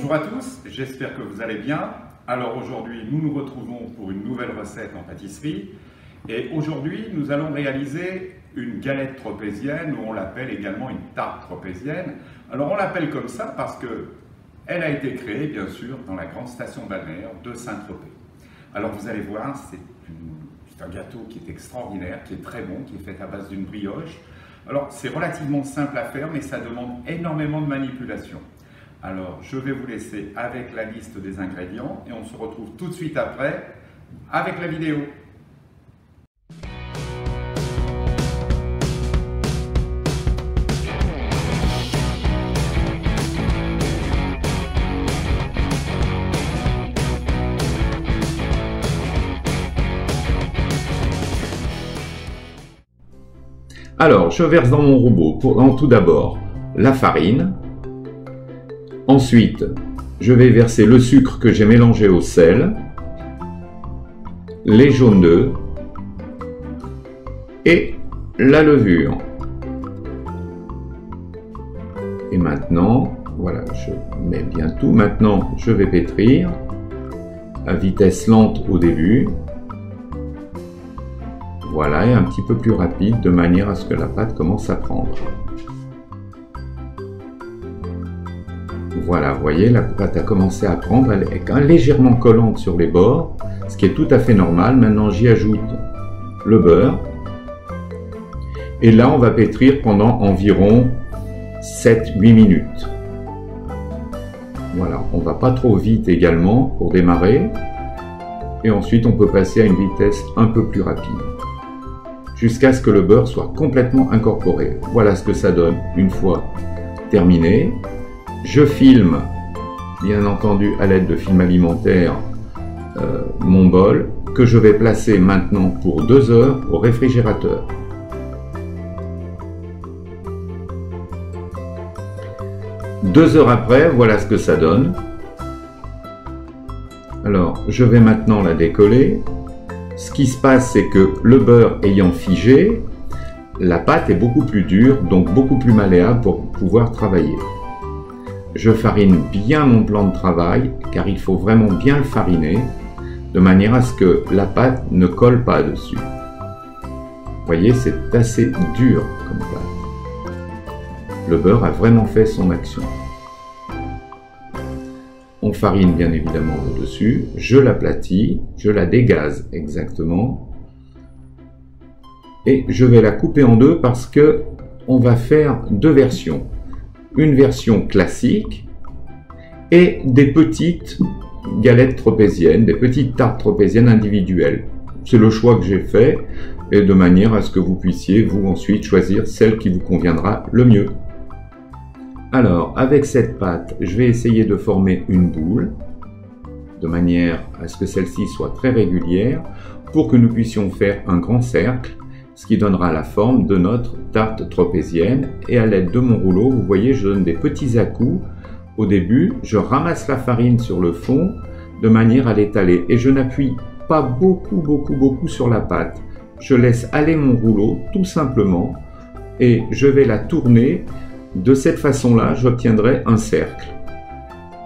Bonjour à tous, j'espère que vous allez bien. Alors aujourd'hui, nous nous retrouvons pour une nouvelle recette en pâtisserie. Et aujourd'hui, nous allons réaliser une galette tropézienne, ou on l'appelle également une tarte tropézienne. Alors on l'appelle comme ça parce que elle a été créée, bien sûr, dans la grande station balnéaire de Saint-Tropez. Alors vous allez voir, c'est un gâteau qui est extraordinaire, qui est très bon, qui est fait à base d'une brioche. Alors c'est relativement simple à faire, mais ça demande énormément de manipulation. Alors je vais vous laisser avec la liste des ingrédients et on se retrouve tout de suite après avec la vidéo. Alors, je verse dans mon robot tout d'abord la farine. Ensuite, je vais verser le sucre que j'ai mélangé au sel, les jaunes d'œufs et la levure. Et maintenant, voilà, je mets bien tout. Maintenant, je vais pétrir à vitesse lente au début. Voilà, et un petit peu plus rapide, de manière à ce que la pâte commence à prendre. Voilà, vous voyez, la pâte a commencé à prendre, elle est légèrement collante sur les bords, ce qui est tout à fait normal. Maintenant, j'y ajoute le beurre. Et là, on va pétrir pendant environ 7-8 minutes. Voilà, on ne va pas trop vite également pour démarrer. Et ensuite, on peut passer à une vitesse un peu plus rapide, jusqu'à ce que le beurre soit complètement incorporé. Voilà ce que ça donne une fois terminé. Je filme, bien entendu à l'aide de film alimentaire, mon bol, que je vais placer maintenant pour 2 heures au réfrigérateur. Deux heures après, voilà ce que ça donne. Alors, je vais maintenant la décoller. Ce qui se passe, c'est que le beurre ayant figé, la pâte est beaucoup plus dure, donc beaucoup plus malléable pour pouvoir travailler. Je farine bien mon plan de travail, car il faut vraiment bien le fariner, de manière à ce que la pâte ne colle pas dessus. Vous voyez, c'est assez dur comme pâte. Le beurre a vraiment fait son action. On farine bien évidemment au-dessus, je l'aplatis, je la dégaze exactement, et je vais la couper en deux parce que on va faire 2 versions. Une version classique et des petites galettes tropéziennes, des petites tartes tropéziennes individuelles. C'est le choix que j'ai fait, et de manière à ce que vous puissiez vous ensuite choisir celle qui vous conviendra le mieux. Alors, avec cette pâte, je vais essayer de former une boule, de manière à ce que celle-ci soit très régulière, pour que nous puissions faire un grand cercle, ce qui donnera la forme de notre tarte tropézienne. Et à l'aide de mon rouleau, vous voyez, je donne des petits à-coups. Au début, je ramasse la farine sur le fond, de manière à l'étaler. Et je n'appuie pas beaucoup sur la pâte. Je laisse aller mon rouleau, tout simplement, et je vais la tourner. De cette façon-là, j'obtiendrai un cercle.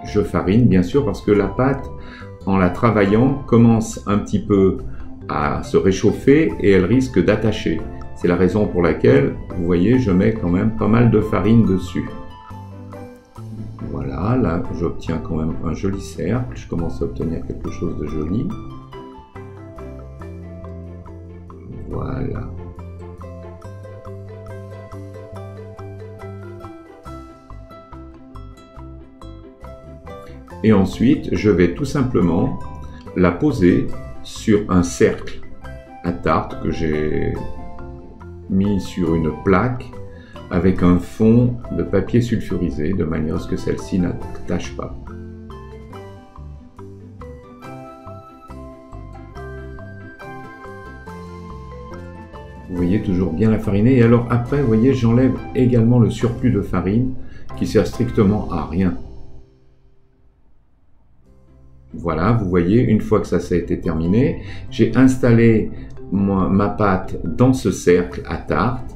Je farine, bien sûr, parce que la pâte, en la travaillant, commence un petit peu à se réchauffer et elle risque d'attacher. C'est la raison pour laquelle, vous voyez, je mets quand même pas mal de farine dessus. Voilà, là, j'obtiens quand même un joli cercle. Je commence à obtenir quelque chose de joli. Voilà. Et ensuite, je vais tout simplement la poser sur un cercle à tarte que j'ai mis sur une plaque avec un fond de papier sulfurisé, de manière à ce que celle-ci n'attache pas. Vous voyez, toujours bien la fariner. Et alors après, vous voyez, j'enlève également le surplus de farine qui sert strictement à rien. Voilà, vous voyez, une fois que ça a été terminé, j'ai installé ma pâte dans ce cercle à tarte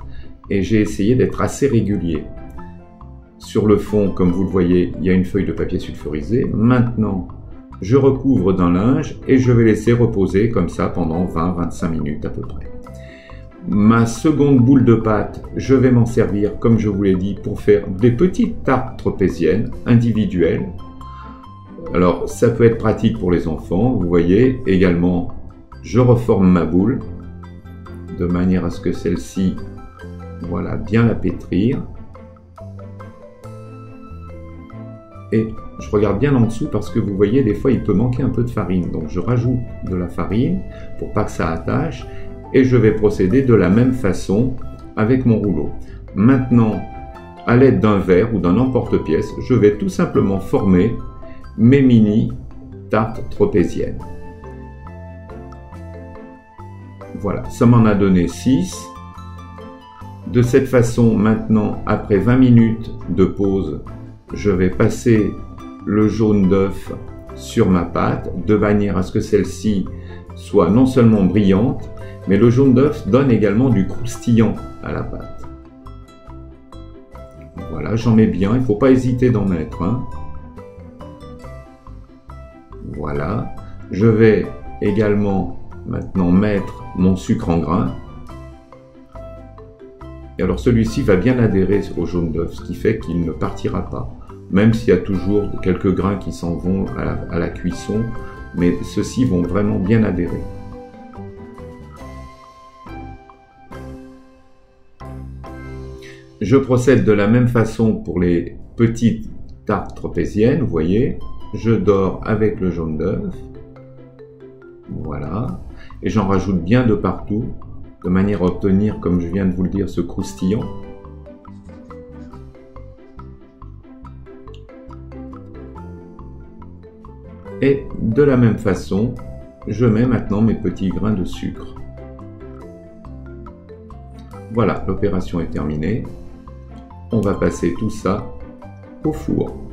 et j'ai essayé d'être assez régulier. Sur le fond, comme vous le voyez, il y a une feuille de papier sulfurisé. Maintenant, je recouvre d'un linge et je vais laisser reposer comme ça pendant 20-25 minutes à peu près. Ma seconde boule de pâte, je vais m'en servir, comme je vous l'ai dit, pour faire des petites tartes tropéziennes individuelles. Alors, ça peut être pratique pour les enfants. Vous voyez, également, je reforme ma boule de manière à ce que celle-ci, voilà, bien la pétrir. Et je regarde bien en dessous parce que vous voyez, des fois, il peut manquer un peu de farine. Donc, je rajoute de la farine pour pas que ça attache. Et je vais procéder de la même façon avec mon rouleau. Maintenant, à l'aide d'un verre ou d'un emporte-pièce, je vais tout simplement former mes mini tartes tropéziennes. Voilà, ça m'en a donné 6. De cette façon, maintenant, après 20 minutes de pause, je vais passer le jaune d'œuf sur ma pâte, de manière à ce que celle-ci soit non seulement brillante, mais le jaune d'œuf donne également du croustillant à la pâte. Voilà, j'en mets bien, il ne faut pas hésiter d'en mettre. Hein. Voilà, je vais également maintenant mettre mon sucre en grains. Et alors celui-ci va bien adhérer au jaune d'œuf, ce qui fait qu'il ne partira pas. Même s'il y a toujours quelques grains qui s'en vont à la cuisson, mais ceux-ci vont vraiment bien adhérer. Je procède de la même façon pour les petites tartes tropéziennes, vous voyez. Je dore avec le jaune d'œuf. Voilà. Et j'en rajoute bien de partout, de manière à obtenir, comme je viens de vous le dire, ce croustillant. Et de la même façon, je mets maintenant mes petits grains de sucre. Voilà, l'opération est terminée. On va passer tout ça au four.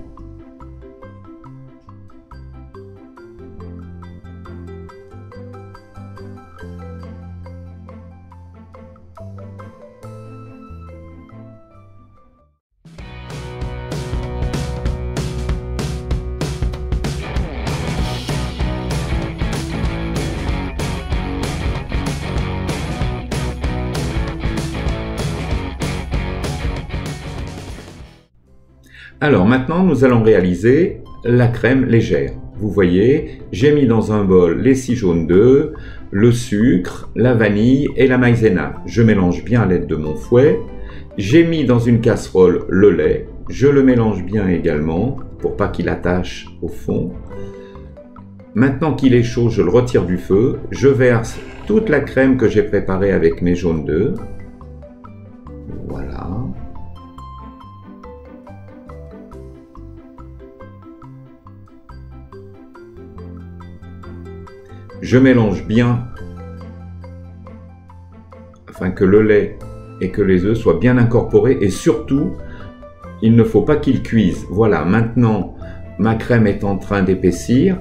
Alors maintenant, nous allons réaliser la crème légère. Vous voyez, j'ai mis dans un bol les 6 jaunes d'œufs, le sucre, la vanille et la maïzena. Je mélange bien à l'aide de mon fouet. J'ai mis dans une casserole le lait. Je le mélange bien également pour pas qu'il attache au fond. Maintenant qu'il est chaud, je le retire du feu. Je verse toute la crème que j'ai préparée avec mes jaunes d'œufs. Voilà. Je mélange bien afin que le lait et que les œufs soient bien incorporés et surtout, il ne faut pas qu'ils cuisent. Voilà, maintenant ma crème est en train d'épaissir.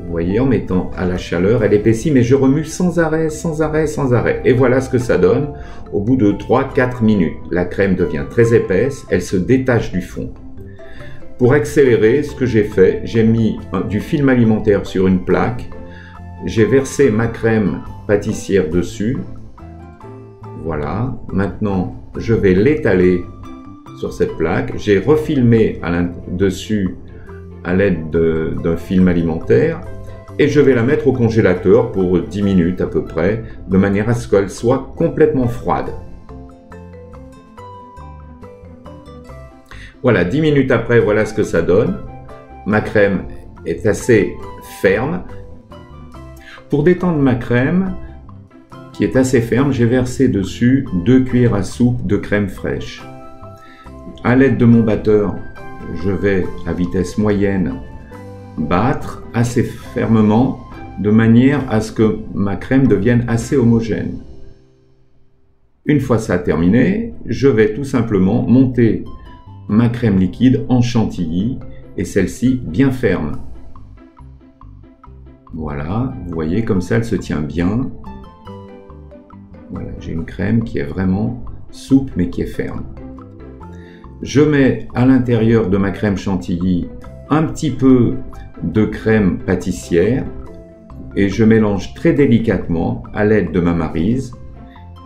Vous voyez, en mettant à la chaleur, elle épaissit, mais je remue sans arrêt, sans arrêt, sans arrêt. Et voilà ce que ça donne au bout de 3-4 minutes. La crème devient très épaisse, elle se détache du fond. Pour accélérer, ce que j'ai fait, j'ai mis du film alimentaire sur une plaque. J'ai versé ma crème pâtissière dessus. Voilà. Maintenant, je vais l'étaler sur cette plaque. J'ai refilmé dessus à l'aide d'un film alimentaire. Et je vais la mettre au congélateur pour 10 minutes à peu près, de manière à ce qu'elle soit complètement froide. Voilà, 10 minutes après, voilà ce que ça donne. Ma crème est assez ferme. Pour détendre ma crème, qui est assez ferme, j'ai versé dessus 2 cuillères à soupe de crème fraîche. À l'aide de mon batteur, je vais à vitesse moyenne battre assez fermement de manière à ce que ma crème devienne assez homogène. Une fois ça terminé, je vais tout simplement monter ma crème liquide en chantilly et celle-ci bien ferme. Voilà, vous voyez, comme ça elle se tient bien. Voilà, j'ai une crème qui est vraiment souple mais qui est ferme. je mets à l'intérieur de ma crème chantilly un petit peu de crème pâtissière et je mélange très délicatement à l'aide de ma maryse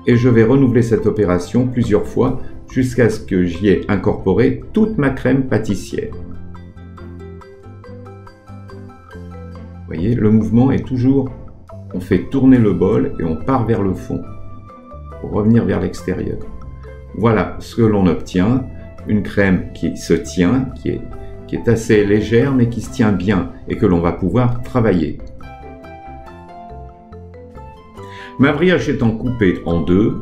et je vais renouveler cette opération plusieurs fois jusqu'à ce que j'y ai incorporé toute ma crème pâtissière. Vous voyez, le mouvement est toujours, on fait tourner le bol et on part vers le fond pour revenir vers l'extérieur. Voilà ce que l'on obtient, une crème qui se tient, qui est assez légère mais qui se tient bien et que l'on va pouvoir travailler. Ma brioche étant coupée en deux,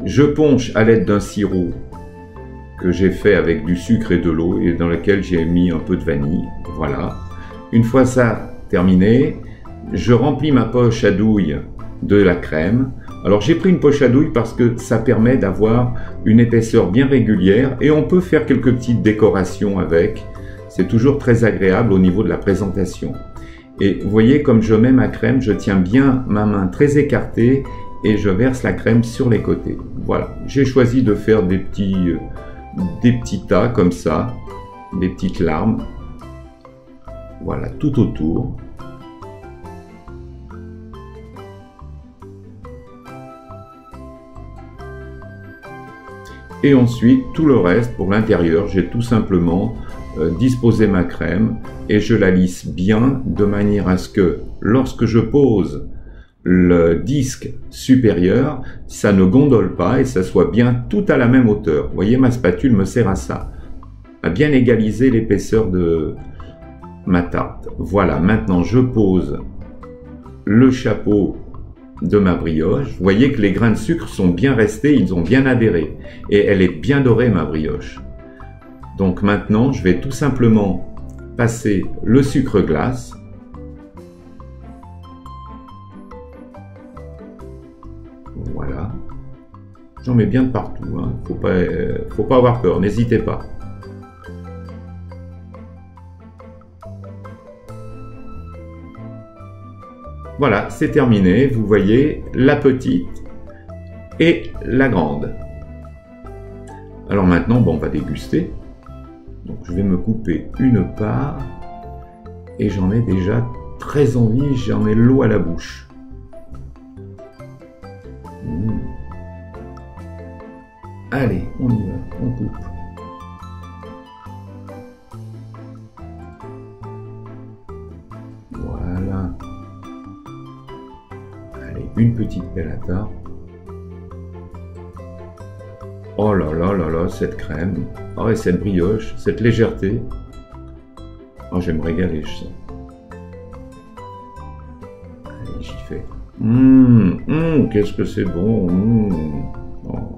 je ponche à l'aide d'un sirop que j'ai fait avec du sucre et de l'eau et dans lequel j'ai mis un peu de vanille. Voilà. Une fois ça terminé, je remplis ma poche à douille de la crème. Alors j'ai pris une poche à douille parce que ça permet d'avoir une épaisseur bien régulière et on peut faire quelques petites décorations avec. C'est toujours très agréable au niveau de la présentation. Et vous voyez, comme je mets ma crème, je tiens bien ma main très écartée et je verse la crème sur les côtés. Voilà, j'ai choisi de faire des petits tas comme ça, des petites larmes. Voilà, tout autour. Et ensuite, tout le reste, pour l'intérieur, j'ai tout simplement disposé ma crème et je la lisse bien de manière à ce que lorsque je pose le disque supérieur, ça ne gondole pas et ça soit bien tout à la même hauteur. Vous voyez, ma spatule me sert à ça, à bien égaliser l'épaisseur de ma tarte. Voilà, maintenant je pose le chapeau de ma brioche. Vous voyez que les grains de sucre sont bien restés, ils ont bien adhéré et elle est bien dorée ma brioche. Donc maintenant je vais tout simplement passer le sucre glace. Voilà, j'en mets bien de partout, hein. Faut pas avoir peur, n'hésitez pas. Voilà, c'est terminé. Vous voyez la petite et la grande. Alors maintenant, bon, on va déguster. Donc je vais me couper une part et j'en ai déjà très envie, j'en ai l'eau à la bouche. Allez, on y va, on coupe. Voilà. Une petite pelle à tarte. Oh là là là là, cette crème. Oh, et cette brioche, cette légèreté. Oh, je vais me régaler, je sens. Allez, j'y fais. Qu'est-ce que c'est bon. Oh.